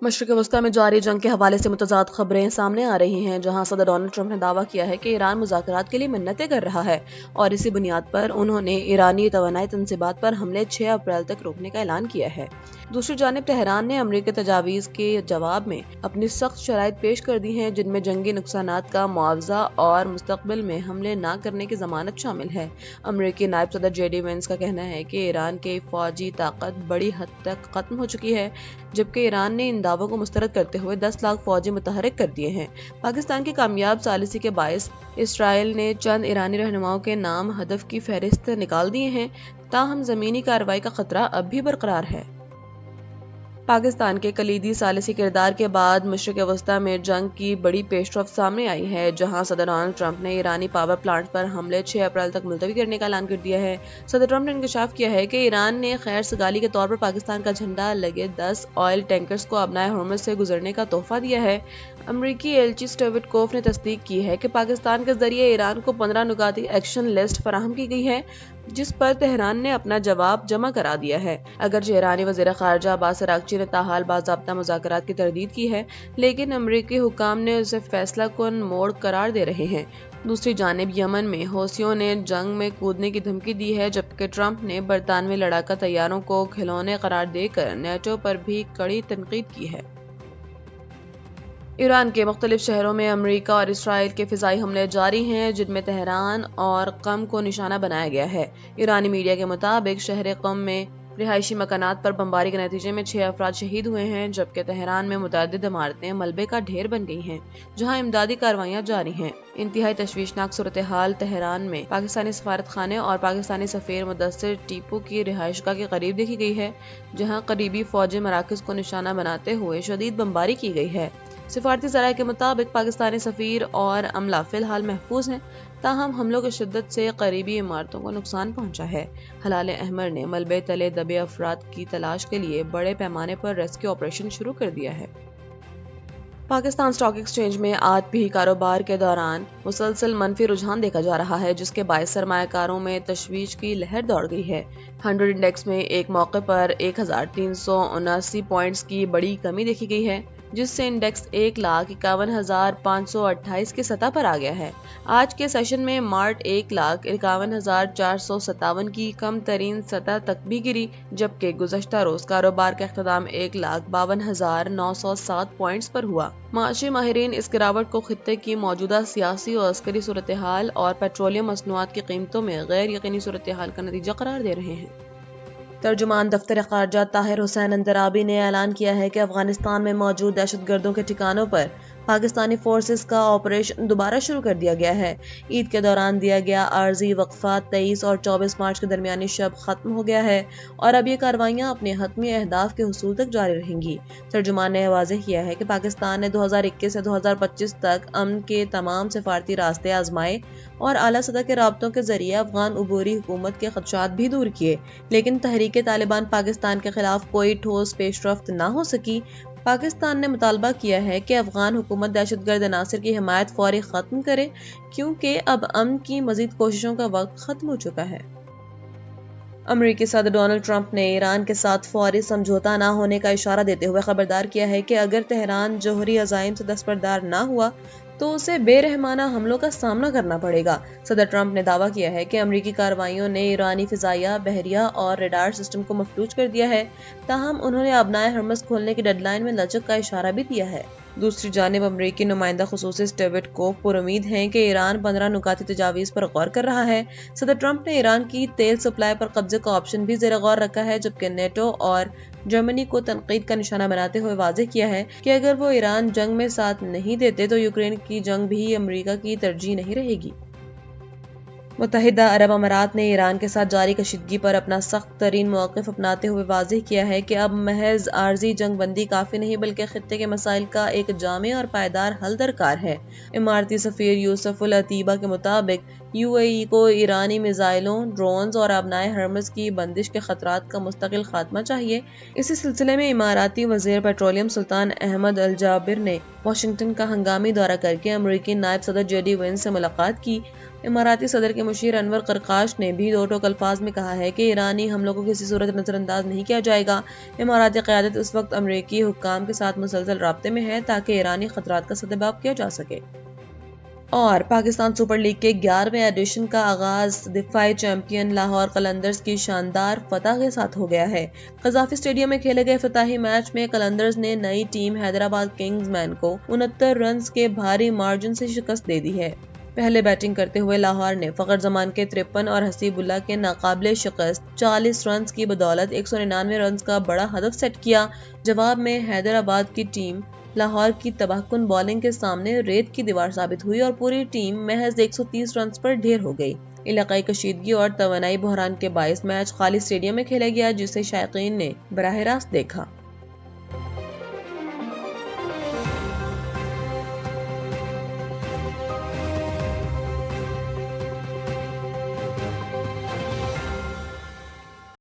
مشرق وسطی میں جاری جنگ کے حوالے سے متضاد خبریں سامنے آ رہی ہیں، جہاں صدر ڈونلڈ ٹرمپ نے دعویٰ کیا ہے کہ ایران مذاکرات کے لیے منتیں کر رہا ہے اور اسی بنیاد پر انہوں نے ایرانی توانائی تنصیبات پر حملے 6 اپریل تک روکنے کا اعلان کیا ہے۔ دوسری جانب تہران نے امریکی تجاویز کے جواب میں اپنی سخت شرائط پیش کر دی ہیں، جن میں جنگی نقصانات کا معاوضہ اور مستقبل میں حملے نہ کرنے کی ضمانت شامل ہے۔ امریکی نائب صدر جے ڈی وینس کا کہنا ہے کہ ایران کی فوجی طاقت بڑی حد تک ختم ہو چکی ہے، جبکہ ایران نے ان دعووں کو مسترد کرتے ہوئے 10 لاکھ فوجی متحرک کر دیے ہیں۔ پاکستان کی کامیاب ثالثی کے باعث اسرائیل نے چند ایرانی رہنماؤں کے نام ہدف کی فہرست نکال دیے ہیں، تاہم زمینی کارروائی کا خطرہ اب بھی برقرار ہے۔ پاکستان کے کلیدی ثالثی کردار کے بعد مشرق وسطی میں جنگ کی بڑی پیش رفت سامنے آئی ہے، جہاں صدر ڈونلڈ ٹرمپ نے ایرانی پاور پلانٹ پر حملے 6 اپریل تک ملتوی کرنے کا اعلان کر دیا ہے۔ صدر ٹرمپ نے انکشاف کیا ہے کہ ایران نے خیر سگالی کے طور پر پاکستان کا جھنڈا لگے 10 آئل ٹینکرز کو آبنائے ہرمز سے گزرنے کا تحفہ دیا ہے۔ امریکی ایلچی اسٹیوٹ کوف نے تصدیق کی ہے کہ پاکستان کے ذریعے ایران کو 15 نکاتی ایکشن لسٹ فراہم کی گئی ہے، جس پر تہران نے اپنا جواب جمع کرا دیا ہے۔ اگرچہ ایرانی وزیر خارجہ عباس اراغچی نے تاحال باضابطہ مذاکرات کی تردید کی ہے، لیکن امریکی حکام نے اسے فیصلہ کن موڑ قرار دے رہے ہیں۔ دوسری جانب یمن میں حوثیوں نے جنگ میں کودنے کی دھمکی دی ہے، جبکہ ٹرمپ نے برطانوی لڑاکا طیاروں کو کھلونے قرار دے کر نیٹو پر بھی کڑی تنقید کی ہے۔ ایران کے مختلف شہروں میں امریکہ اور اسرائیل کے فضائی حملے جاری ہیں، جن میں تہران اور قم کو نشانہ بنایا گیا ہے۔ ایرانی میڈیا کے مطابق شہر قم میں رہائشی مکانات پر بمباری کے نتیجے میں 6 افراد شہید ہوئے ہیں، جبکہ تہران میں متعدد عمارتیں ملبے کا ڈھیر بن گئی ہیں، جہاں امدادی کارروائیاں جاری ہیں۔ انتہائی تشویشناک صورتحال تہران میں پاکستانی سفارت خانے اور پاکستانی سفیر مدثر ٹیپو کی رہائش گاہ کے قریب دیکھی گئی ہے، جہاں قریبی فوجی مراکز کو نشانہ بناتے ہوئے شدید بمباری کی گئی ہے۔ سفارتی ذرائع کے مطابق پاکستانی سفیر اور عملہ فی الحال محفوظ ہیں، تاہم حملوں کی شدت سے قریبی عمارتوں کو نقصان پہنچا ہے۔ ہلال احمر نے ملبے تلے دبے افراد کی تلاش کے لیے بڑے پیمانے پر ریسکیو آپریشن شروع کر دیا ہے۔ پاکستان اسٹاک ایکسچینج میں آج بھی کاروبار کے دوران مسلسل منفی رجحان دیکھا جا رہا ہے، جس کے باعث سرمایہ کاروں میں تشویش کی لہر دوڑ گئی ہے۔ 100 انڈیکس میں ایک موقع پر 1379 پوائنٹس کی بڑی کمی دیکھی گئی ہے، جس سے انڈیکس 1,51,528 کی سطح پر آ گیا ہے۔ آج کے سیشن میں مارٹ 1,51,457 کی کم ترین سطح تک بھی گری، جبکہ گزشتہ روز کاروبار کا اختتام 1,52,907 پوائنٹس پر ہوا۔ معاشی ماہرین اس گراوٹ کو خطے کی موجودہ سیاسی اور عسکری صورتحال اور پیٹرولیم مصنوعات کی قیمتوں میں غیر یقینی صورتحال کا نتیجہ قرار دے رہے ہیں۔ ترجمان دفتر خارجہ طاہر حسین اندرابی نے اعلان کیا ہے کہ افغانستان میں موجود دہشت گردوں کے ٹھکانوں پر پاکستانی فورسز کا آپریشن دوبارہ شروع کر دیا گیا ہے۔ عید کے دوران دیا گیا عارضی وقفہ 23 اور 24 مارچ کے درمیانی شب ختم ہو گیا ہے اور اب یہ کارروائیاں اپنے حتمی اہداف کے حصول تک جاری رہیں گی۔ ترجمان نے واضح کیا ہے کہ پاکستان نے 2021 سے 2025 تک امن کے تمام سفارتی راستے آزمائے اور اعلیٰ سطح کے رابطوں کے ذریعے افغان عبوری حکومت کے خدشات بھی دور کیے، لیکن تحریک طالبان پاکستان کے خلاف کوئی ٹھوس پیش رفت نہ ہو سکی۔ پاکستان نے مطالبہ کیا ہے کہ افغان حکومت دہشت گرد عناصر کی حمایت فوری ختم کرے، کیونکہ اب امن کی مزید کوششوں کا وقت ختم ہو چکا ہے۔ امریکی صدر ڈونلڈ ٹرمپ نے ایران کے ساتھ فوری سمجھوتہ نہ ہونے کا اشارہ دیتے ہوئے خبردار کیا ہے کہ اگر تہران جوہری عزائم سے دستبردار نہ ہوا تو اسے بے رحمانہ حملوں کا سامنا کرنا پڑے گا۔ صدر ٹرمپ نے دعویٰ کیا ہے کہ امریکی کارروائیوں نے ایرانی فضائیہ، بحریہ اور ریڈار سسٹم کو مفلوج کر دیا ہے، تاہم انہوں نے آبنائے ہرمز کھولنے کی ڈیڈ لائن میں لچک کا اشارہ بھی دیا ہے۔ دوسری جانب امریکی نمائندہ خصوصی اسٹیوٹ کوف پرامید ہیں کہ ایران 15 نکاتی تجاویز پر غور کر رہا ہے۔ صدر ٹرمپ نے ایران کی تیل سپلائی پر قبضے کا آپشن بھی زیر غور رکھا ہے، جبکہ نیٹو اور جرمنی کو تنقید کا نشانہ بناتے ہوئے واضح کیا ہے کہ اگر وہ ایران جنگ میں ساتھ نہیں دیتے تو یوکرین کی جنگ بھی امریکہ کی ترجیح نہیں رہے گی۔ متحدہ عرب امارات نے ایران کے ساتھ جاری کشیدگی پر اپنا سخت ترین موقف اپناتے ہوئے واضح کیا ہے کہ اب محض عارضی جنگ بندی کافی نہیں، بلکہ خطے کے مسائل کا ایک جامع اور پائیدار حل درکار ہے۔ اماراتی سفیر یوسف العتیبہ کے مطابق یو اے ای کو ایرانی میزائلوں، ڈرونز اور آبنائے ہرمز کی بندش کے خطرات کا مستقل خاتمہ چاہیے۔ اسی سلسلے میں اماراتی وزیر پیٹرولیم سلطان احمد الجابر نے واشنگٹن کا ہنگامی دورہ کر کے امریکی نائب صدر جے ڈی وینس سے ملاقات کی اماراتی صدر کے مشیر انور قرقاش نے بھی دو ٹوک الفاظ میں کہا ہے کہ ایرانی حملوں کو کسی صورت نظر انداز نہیں کیا جائے گا۔ اماراتی قیادت اس وقت امریکی حکام کے ساتھ مسلسل رابطے میں ہے تاکہ ایرانی خطرات کا سدباب کیا جا سکے۔ اور پاکستان سپر لیگ کے 11ویں ایڈیشن کا آغاز دفاعی چیمپئن لاہور قلندرز کی شاندار فتح کے ساتھ ہو گیا ہے۔ قذافی اسٹیڈیم میں کھیلے گئے افتتاحی میچ میں قلندرز نے نئی ٹیم حیدرآباد کنگز مین کو 69 رنز کے بھاری مارجن سے شکست دے دی ہے۔ پہلے بیٹنگ کرتے ہوئے لاہور نے فخر زمان کے 53 اور حسیب اللہ کے ناقابل شکست 40 رنز کی بدولت 199 رنز کا بڑا ہدف سیٹ کیا۔ جواب میں حیدرآباد کی ٹیم لاہور کی تباہ کن بالنگ کے سامنے ریت کی دیوار ثابت ہوئی اور پوری ٹیم محض 130 رنز پر ڈھیر ہو گئی۔ علاقائی کشیدگی اور توانائی بحران کے باعث میچ خالی اسٹیڈیم میں کھیلا گیا جسے شائقین نے براہ راست دیکھا۔